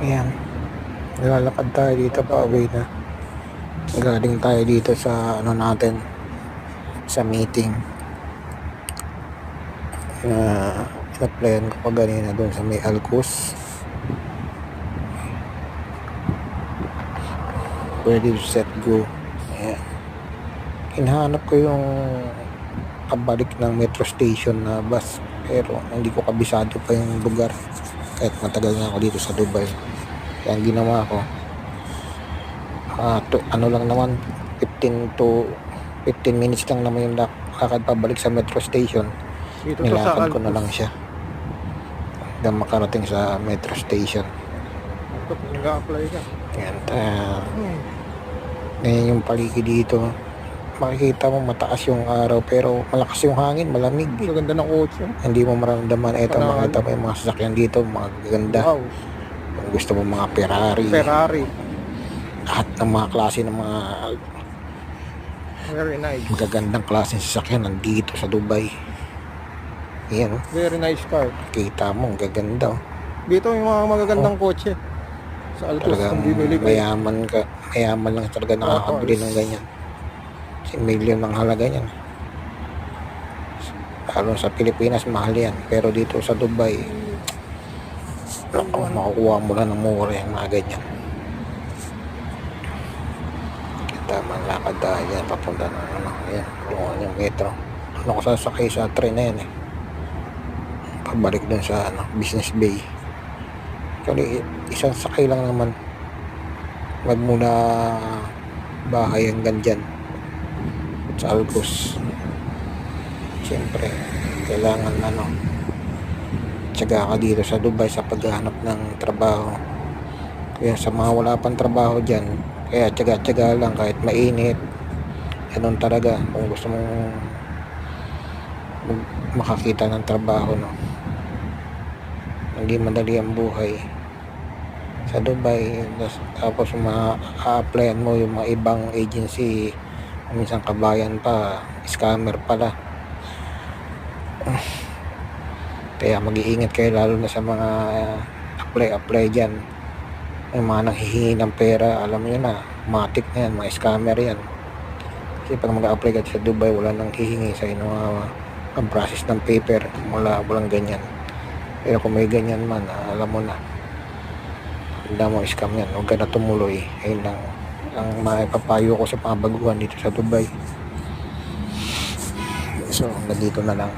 Ayan, nilalakad tayo dito pa uwi na. Galing tayo dito sa ano natin, sa meeting. Inaplayan ko pa ganina doon sa may Alcos. Ready, set, go. Ayan. Hinahanap ko yung pabalik ng metro station na bus, pero hindi ko kabisado pa yung lugar kahit matagal na ako dito sa Dubai. Kaya ang ginawa ko, ano lang naman, 15 minutes lang naman yung lakad pabalik sa metro station. Nilakad ko na lang siya hanggang makarating sa metro station. Nag-a-apply ka. Yan, ngayon yung paligid dito, makikita mo mataas yung araw pero malakas yung hangin, malamig. Maganda ng kotse. Hindi mo maramdaman. Ito, makita mo yung mga sasakyan dito, mga ganda. Wow. Kung gusto mo mga Ferrari, lahat ng mga klase ng mga Very nice. magagandang klase ng sasakyan nandito sa Dubai. Yan, Very nice car. kita mo, ang gaganda. Dito yung mga magagandang kotse. Sa Alcos, Talagang kung bibili ka. mayaman lang talaga nakakabili ng ganyan. Kasi million ng halaga niyan. Lalo sa Pilipinas, mahal yan. Pero dito sa Dubai, makukuha mo lang ng mura yung mga ganyan. Tama, lakad tayo yan, papunta na yan, yung metro. Ako sasakay sa train na yan pabalik dun sa Business Bay. Actually, isang sakay lang naman magmula bahay hanggang dyan sa Alcos. Siyempre kailangan tiyaga ka dito sa Dubai sa paghahanap ng trabaho. Kaya sa mga wala pang trabaho dyan, kaya tiyaga lang kahit mainit. Ganun talaga kung gusto mong makakita ng trabaho, hindi madali ang buhay sa Dubai. Tapos ma-applyan mo yung mga ibang agency, minsan kabayan pa, scammer pala. Kaya mag-iingat kayo, lalo na sa mga apply dyan. Yung mga nanghihingi ng pera, alam nyo na, matik na yan, mga scammer yan. Kasi pag mag-apply ka sa Dubai, wala nang hihingi sa inyo ang process ng paper, walang ganyan. Pero kung may ganyan man, alam mo na, handa mo scam yan, huwag ka na tumuloy. Ayun lang ang maipapayo ko sa mga baguhan dito sa Dubai. So, nandito na lang.